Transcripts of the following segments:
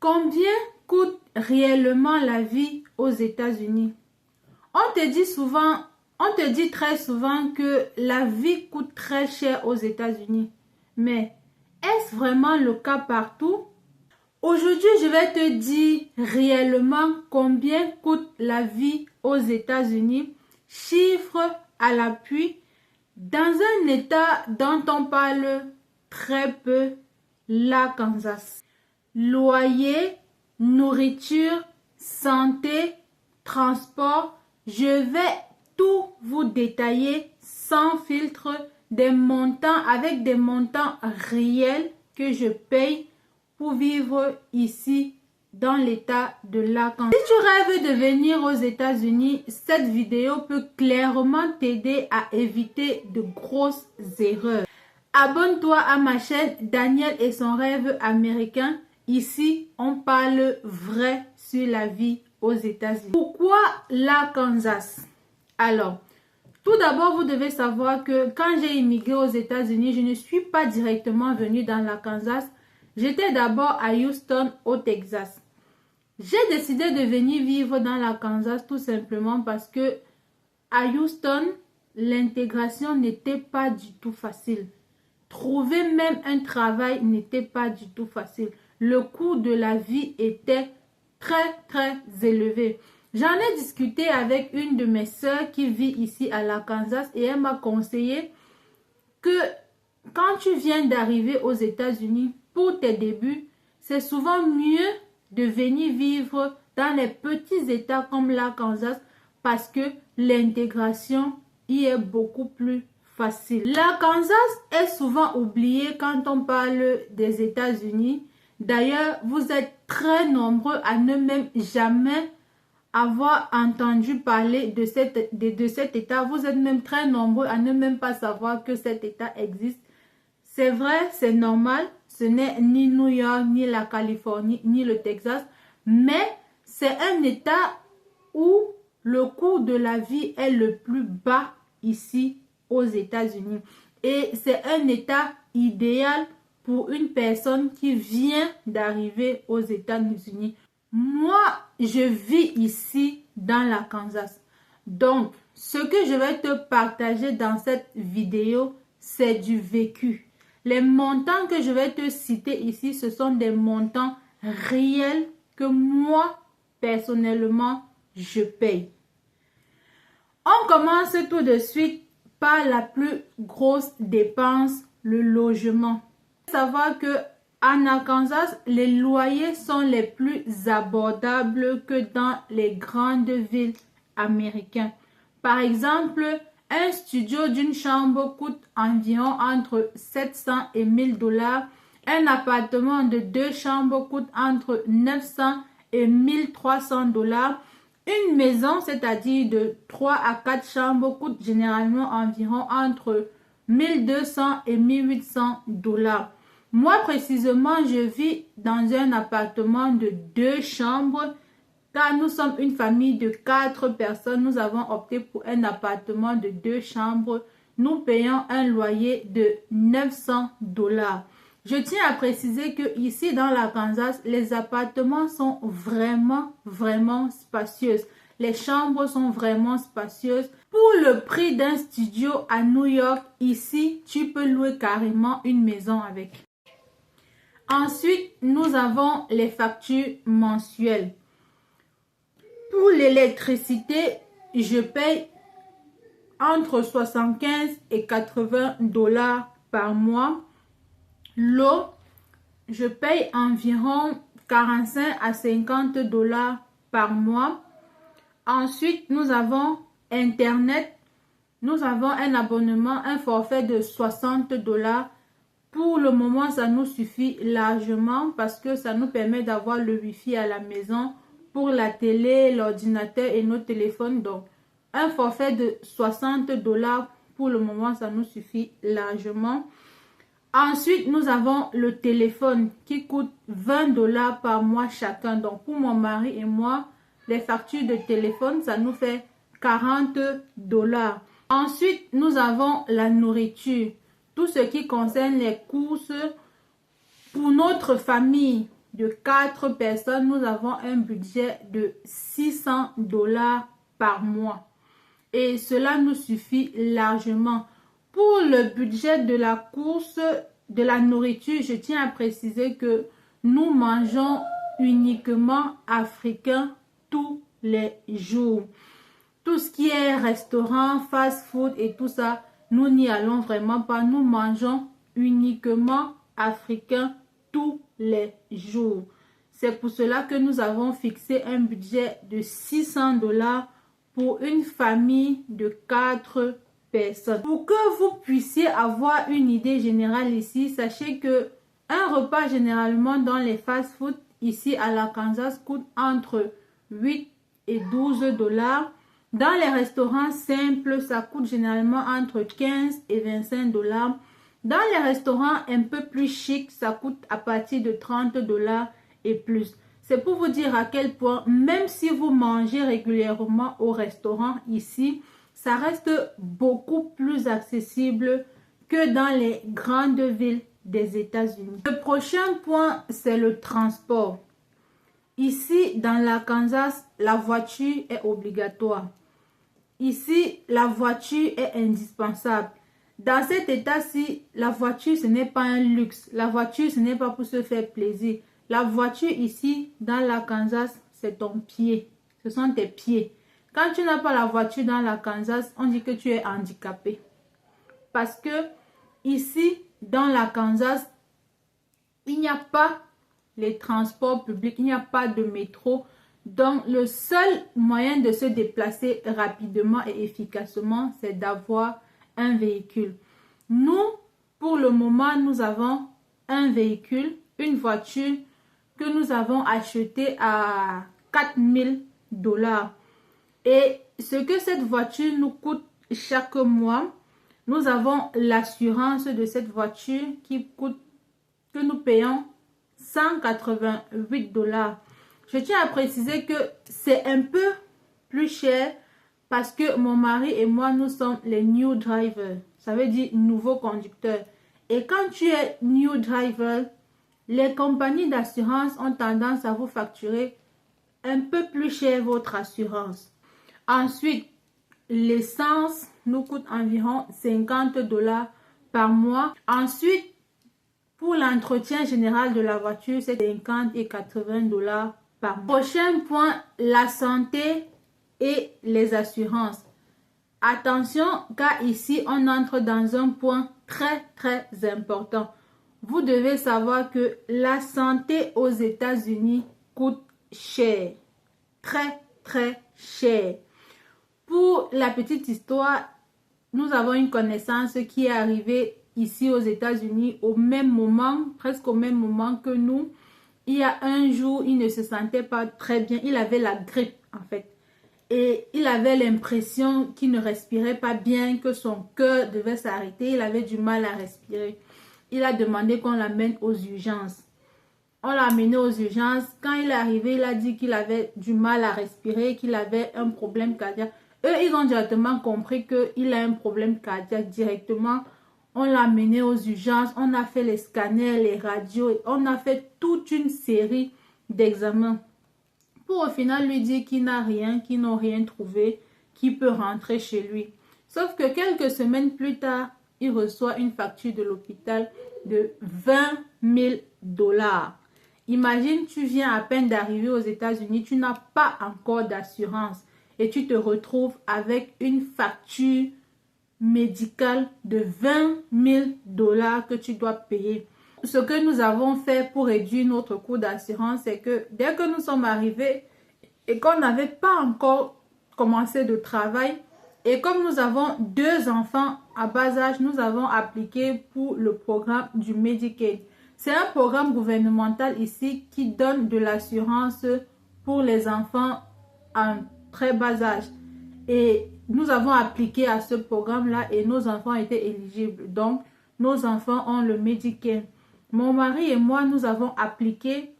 Combien coûte réellement la vie aux États-Unis? On te dit très souvent que la vie coûte très cher aux États-Unis. Mais est-ce vraiment le cas partout? Aujourd'hui, je vais te dire réellement combien coûte la vie aux États-Unis, chiffres à l'appui, dans un état dont on parle très peu, l'Arkansas. Loyer, nourriture, santé, transport, je vais tout vous détailler sans filtre, avec des montants réels que je paye pour vivre ici dans l'état de l'Arkansas. Si tu rêves de venir aux États-Unis, cette vidéo peut clairement t'aider à éviter de grosses erreurs. Abonne-toi à ma chaîne Daniel et son rêve américain. Ici, on parle vrai sur la vie aux États-Unis. Pourquoi l'Arkansas? Alors, tout d'abord, vous devez savoir que quand j'ai immigré aux États-Unis, je ne suis pas directement venue dans l'Arkansas. J'étais d'abord à Houston, au Texas. J'ai décidé de venir vivre dans l'Arkansas tout simplement parce que à Houston, l'intégration n'était pas du tout facile. Trouver même un travail n'était pas du tout facile. Le coût de la vie était très élevé. J'en ai discuté avec une de mes sœurs qui vit ici à l'Arkansas et elle m'a conseillé que quand tu viens d'arriver aux États-Unis, pour tes débuts, c'est souvent mieux de venir vivre dans les petits États comme l'Arkansas parce que l'intégration y est beaucoup plus facile. L'Arkansas est souvent oublié quand on parle des États-Unis. D'ailleurs, vous êtes très nombreux à ne même jamais avoir entendu parler de cet État. Vous êtes même très nombreux à ne même pas savoir que cet État existe. C'est vrai, c'est normal. Ce n'est ni New York, ni la Californie, ni le Texas. Mais c'est un État où le coût de la vie est le plus bas ici aux États-Unis. Et c'est un État idéal pour une personne qui vient d'arriver aux États-Unis. Moi, je vis ici dans l'Arkansas. Donc, ce que je vais te partager dans cette vidéo, c'est du vécu. Les montants que je vais te citer ici, ce sont des montants réels que moi, personnellement, je paye. On commence tout de suite par la plus grosse dépense, le logement. Il faut savoir que en Arkansas, les loyers sont les plus abordables que dans les grandes villes américaines. Par exemple, un studio d'une chambre coûte environ entre 700 et 1000 $. Un appartement de 2 chambres coûte entre 900 et 1300 $. Une maison, c'est-à-dire de 3 à 4 chambres, coûte généralement environ entre 1200 et 1800 $. Moi, précisément, je vis dans un appartement de 2 chambres. Car nous sommes une famille de 4 personnes, nous avons opté pour un appartement de 2 chambres. Nous payons un loyer de 900 $. Je tiens à préciser que ici dans l'Arkansas, les appartements sont vraiment spacieux. Les chambres sont vraiment spacieuses. Pour le prix d'un studio à New York, ici, tu peux louer carrément une maison avec. Ensuite, nous avons les factures mensuelles. Pour l'électricité, je paye entre 75 et 80 $ par mois. L'eau, je paye environ 45 à 50 $ par mois. Ensuite, nous avons Internet. Nous avons un abonnement, un forfait de 60 $. Pour le moment, ça nous suffit largement parce que ça nous permet d'avoir le Wi-Fi à la maison pour la télé, l'ordinateur et nos téléphones. Donc, un forfait de 60 $ pour le moment, ça nous suffit largement. Ensuite, nous avons le téléphone qui coûte 20 $ par mois chacun. Donc, pour mon mari et moi, les factures de téléphone, ça nous fait 40 $. Ensuite, nous avons la nourriture. Tout ce qui concerne les courses pour notre famille. de 4 personnes, nous avons un budget de $600 par mois. Et cela nous suffit largement. Pour le budget de la course de la nourriture, je tiens à préciser que nous mangeons uniquement africain tous les jours. Tout ce qui est restaurant, fast-food et tout ça, nous n'y allons vraiment pas. Nous mangeons uniquement africain tous les jours. C'est pour cela que nous avons fixé un budget de $600 pour une famille de 4 personnes. Pour que vous puissiez avoir une idée générale ici, sachez que un repas généralement dans les fast-food ici à l'Arkansas coûte entre 8 et $12. Dans les restaurants simples, ça coûte généralement entre 15 et $25. Dans les restaurants un peu plus chics, ça coûte à partir de $30 et plus. C'est pour vous dire à quel point, même si vous mangez régulièrement au restaurant ici, ça reste beaucoup plus accessible que dans les grandes villes des États-Unis. Le prochain point, c'est le transport. Ici, dans l'Arkansas, la voiture est obligatoire. Ici, la voiture est indispensable. Dans cet état-ci, la voiture, ce n'est pas un luxe. La voiture, ce n'est pas pour se faire plaisir. La voiture ici, dans l'Arkansas, c'est ton pied. Ce sont tes pieds. Quand tu n'as pas la voiture dans l'Arkansas, on dit que tu es handicapé. Parce que ici, dans l'Arkansas, il n'y a pas les transports publics, il n'y a pas de métro. Donc, le seul moyen de se déplacer rapidement et efficacement, c'est d'avoir un véhicule. Nous, pour le moment, nous avons un véhicule, une voiture que nous avons achetée à $4000. Et ce que cette voiture nous coûte chaque mois, nous avons l'assurance de cette voiture que nous payons $188. Je tiens à préciser que c'est un peu plus cher parce que mon mari et moi, nous sommes les new drivers. Ça veut dire nouveaux conducteurs. Et quand tu es new driver, les compagnies d'assurance ont tendance à vous facturer un peu plus cher votre assurance. Ensuite, l'essence nous coûte environ $50 par mois. Ensuite, pour l'entretien général de la voiture, c'est 50 et $80 par mois. Prochain point, la santé et les assurances. Attention, car ici, on entre dans un point très important. Vous devez savoir que la santé aux États-Unis coûte cher. Très cher. Pour la petite histoire, nous avons une connaissance qui est arrivée ici aux États-Unis au même moment, presque au même moment que nous. Il y a un jour, il ne se sentait pas très bien. Il avait la grippe en fait. Et il avait l'impression qu'il ne respirait pas bien, que son cœur devait s'arrêter. Il avait du mal à respirer. Il a demandé qu'on l'amène aux urgences. On l'a amené aux urgences. Quand il est arrivé, il a dit qu'il avait du mal à respirer, qu'il avait un problème cardiaque. Eux, ils ont directement compris qu'il a un problème cardiaque directement. On l'a amené aux urgences. On a fait les scanners, les radios. On a fait toute une série d'examens. Pour au final lui dire qu'il n'a rien, qu'ils n'ont rien trouvé, qu'il peut rentrer chez lui. Sauf que quelques semaines plus tard, il reçoit une facture de l'hôpital de $20,000. Imagine, tu viens à peine d'arriver aux États-Unis, tu n'as pas encore d'assurance et tu te retrouves avec une facture médicale de $20,000 que tu dois payer. Ce que nous avons fait pour réduire notre coût d'assurance, c'est que dès que nous sommes arrivés et qu'on n'avait pas encore commencé de travail, et comme nous avons 2 enfants à bas âge, nous avons appliqué pour le programme du Medicaid. C'est un programme gouvernemental ici qui donne de l'assurance pour les enfants en très bas âge. Et nous avons appliqué à ce programme-là et nos enfants étaient éligibles. Donc, nos enfants ont le Medicaid. Mon mari et moi, nous avons appliqué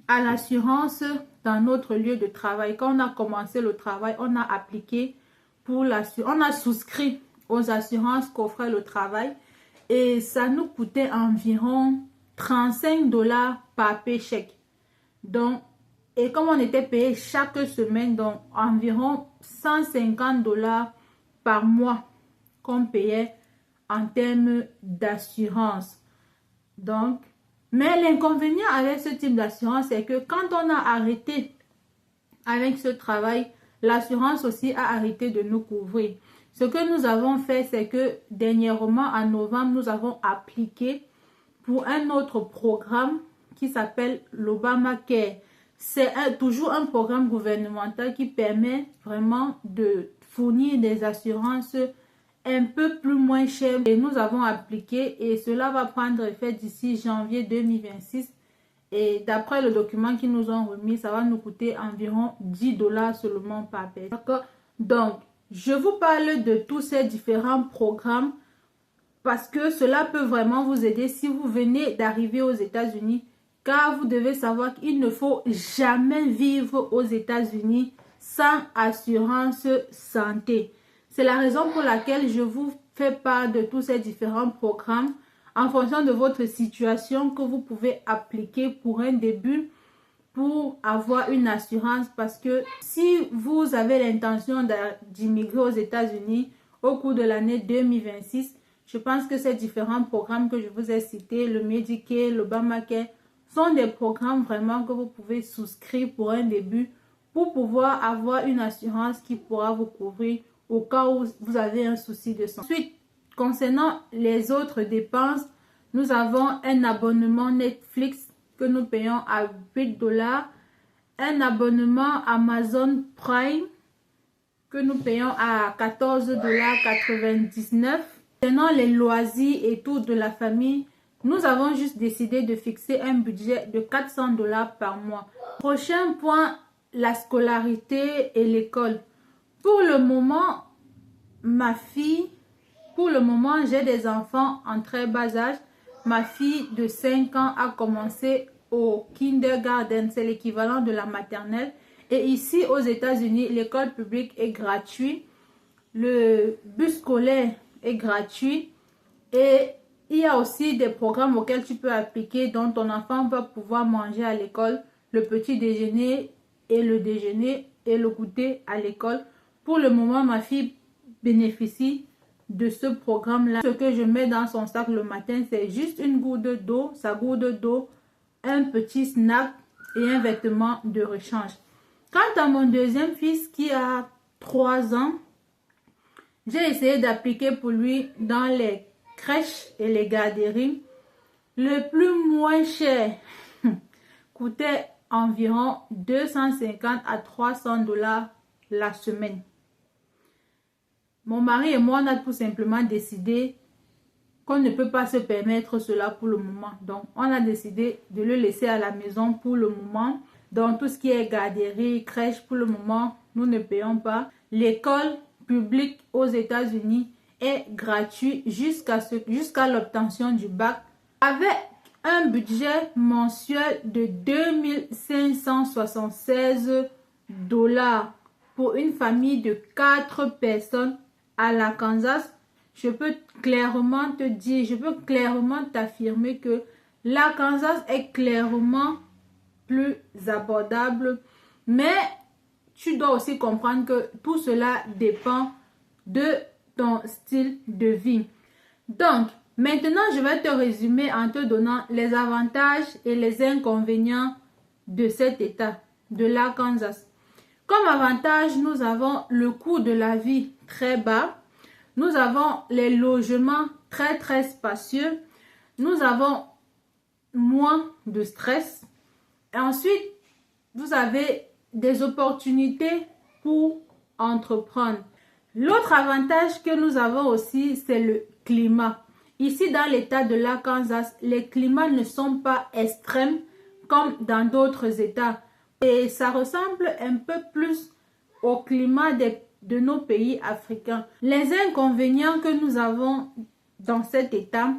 à l'assurance dans notre lieu de travail. Quand on a commencé le travail, on a appliqué pour l'assurance. On a souscrit aux assurances qu'offrait le travail et ça nous coûtait environ 35 $ par paycheck. Donc, et comme on était payé chaque semaine, donc environ 150 $ par mois qu'on payait en termes d'assurance. Donc, mais l'inconvénient avec ce type d'assurance, c'est que quand on a arrêté avec ce travail, l'assurance aussi a arrêté de nous couvrir. Ce que nous avons fait, c'est que dernièrement, en novembre, nous avons appliqué pour un autre programme qui s'appelle l'Obamacare. C'est toujours un programme gouvernemental qui permet vraiment de fournir des assurances un peu plus moins chères. Et nous avons appliqué et cela va prendre effet d'ici janvier 2026. Et d'après le document qu'ils nous ont remis, ça va nous coûter environ 10 $ seulement par personne. Donc, je vous parle de tous ces différents programmes parce que cela peut vraiment vous aider si vous venez d'arriver aux États-Unis. Car vous devez savoir qu'il ne faut jamais vivre aux États-Unis sans assurance santé. C'est la raison pour laquelle je vous fais part de tous ces différents programmes en fonction de votre situation que vous pouvez appliquer pour un début pour avoir une assurance. Parce que si vous avez l'intention d'immigrer aux États-Unis au cours de l'année 2026, je pense que ces différents programmes que je vous ai cités, le Medicare, l'Obamacare, sont des programmes vraiment que vous pouvez souscrire pour un début pour pouvoir avoir une assurance qui pourra vous couvrir au cas où vous avez un souci de santé. Ensuite, concernant les autres dépenses, nous avons un abonnement Netflix que nous payons à 8 $, un abonnement Amazon Prime que nous payons à 14,99 $. Concernant les loisirs et tout de la famille, nous avons juste décidé de fixer un budget de 400 $ par mois. Prochain point, la scolarité et l'école. Pour le moment, j'ai des enfants en très bas âge. Ma fille de 5 ans a commencé au kindergarten, c'est l'équivalent de la maternelle. Et ici aux États-Unis, l'école publique est gratuite. Le bus scolaire est gratuit. Et il y a aussi des programmes auxquels tu peux appliquer, dont ton enfant va pouvoir manger à l'école, le petit déjeuner et le déjeuner et le goûter à l'école. Pour le moment, ma fille bénéficie de ce programme-là. Ce que je mets dans son sac le matin, c'est juste une gourde d'eau, sa gourde d'eau, un petit snack et un vêtement de rechange. Quant à mon deuxième fils qui a 3 ans, j'ai essayé d'appliquer pour lui dans les crèches et les garderies. Le plus moins cher coûtait environ 250 à 300 $ la semaine. Mon mari et moi, on a tout simplement décidé qu'on ne peut pas se permettre cela pour le moment. Donc, on a décidé de le laisser à la maison pour le moment. Donc, tout ce qui est garderie, crèche, pour le moment, nous ne payons pas. L'école publique aux États-Unis est gratuite jusqu'à l'obtention du bac, avec un budget mensuel de 2576 $ pour une famille de 4 personnes à l'Arkansas. Je peux clairement te dire, je peux clairement t'affirmer que l'Arkansas est clairement plus abordable, mais tu dois aussi comprendre que tout cela dépend de ton style de vie. Donc, maintenant, je vais te résumer en te donnant les avantages et les inconvénients de cet état, de l'Arkansas. Comme avantage, nous avons le coût de la vie très bas. Nous avons les logements très très spacieux. Nous avons moins de stress. Et ensuite, vous avez des opportunités pour entreprendre. L'autre avantage que nous avons aussi, c'est le climat. Ici, dans l'état de l'Arkansas, les climats ne sont pas extrêmes comme dans d'autres états. Et ça ressemble un peu plus au climat de nos pays africains. Les inconvénients que nous avons dans cet état,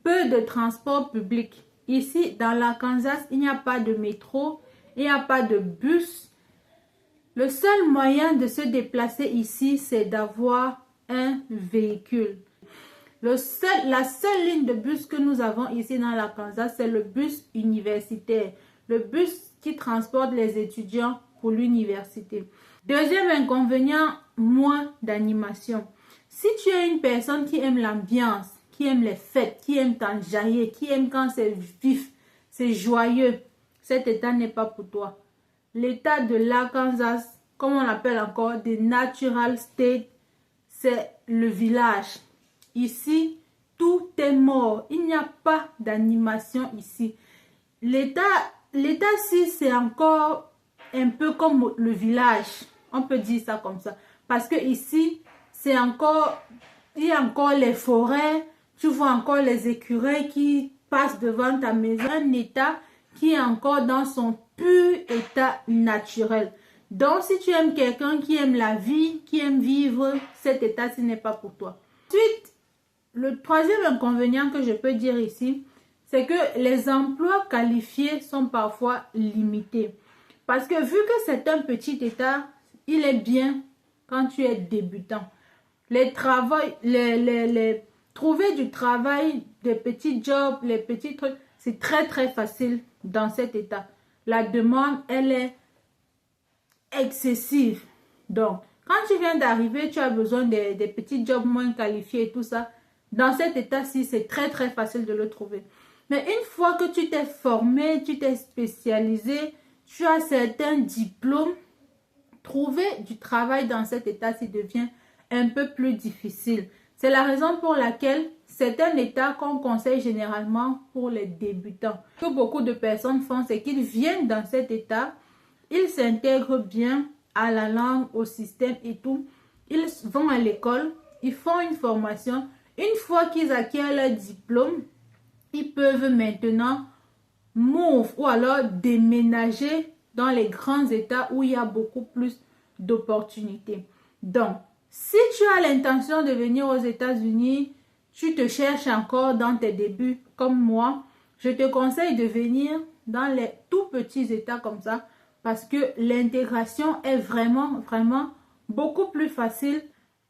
peu de transport public. Ici, dans l'Arkansas, il n'y a pas de métro, il n'y a pas de bus. Le seul moyen de se déplacer ici, c'est d'avoir un véhicule. La seule ligne de bus que nous avons ici dans l'Arkansas, c'est le bus universitaire. Le bus qui transporte les étudiants pour l'université. Deuxième inconvénient, moins d'animation. Si tu es une personne qui aime l'ambiance, qui aime les fêtes, qui aime t'enjailler, qui aime quand c'est vif, c'est joyeux, cet état n'est pas pour toi. L'état de l'Arkansas, comme on l'appelle encore, des natural state, c'est le village. Ici, tout est mort. Il n'y a pas d'animation ici. L'état-ci, c'est encore un peu comme le village. On peut dire ça comme ça. Parce que ici, c'est encore, il y a encore les forêts. Tu vois encore les écureuils qui passent devant ta maison. Un état qui est encore dans son pur état naturel. Donc, si tu aimes quelqu'un qui aime la vie, qui aime vivre, cet état-ci n'est pas pour toi. Ensuite, le troisième inconvénient que je peux dire ici, c'est que les emplois qualifiés sont parfois limités. Parce que vu que c'est un petit état, il est bien quand tu es débutant. Trouver du travail, des petits jobs, les petits trucs, c'est très très facile dans cet état. La demande, elle est excessive. Donc, quand tu viens d'arriver, tu as besoin des petits jobs moins qualifiés et tout ça. Dans cet état-ci, c'est très très facile de le trouver. Mais une fois que tu t'es formé, tu t'es spécialisé, tu as certains diplômes, trouver du travail dans cet état-ci devient un peu plus difficile. C'est la raison pour laquelle c'est un état qu'on conseille généralement pour les débutants. Ce que beaucoup de personnes font, c'est qu'ils viennent dans cet état, ils s'intègrent bien à la langue, au système et tout. Ils vont à l'école, ils font une formation. Une fois qu'ils acquièrent leur diplôme, ils peuvent maintenant move ou alors déménager dans les grands états où il y a beaucoup plus d'opportunités. Donc, si tu as l'intention de venir aux États-Unis, tu te cherches encore dans tes débuts comme moi, je te conseille de venir dans les tout petits états comme ça parce que l'intégration est vraiment beaucoup plus facile.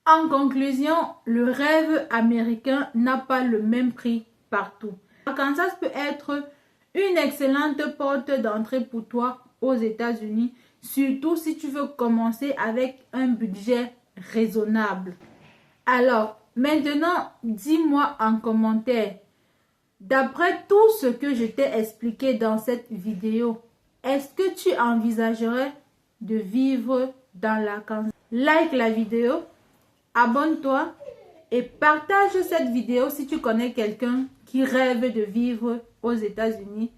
En conclusion, le rêve américain n'a pas le même prix partout. Arkansas peut être une excellente porte d'entrée pour toi aux États-Unis, surtout si tu veux commencer avec un budget raisonnable. Alors, maintenant, dis-moi en commentaire, d'après tout ce que je t'ai expliqué dans cette vidéo, est-ce que tu envisagerais de vivre dans l'Arkansas? Like la vidéo, abonne-toi et partage cette vidéo si tu connais quelqu'un qui rêve de vivre aux États-Unis.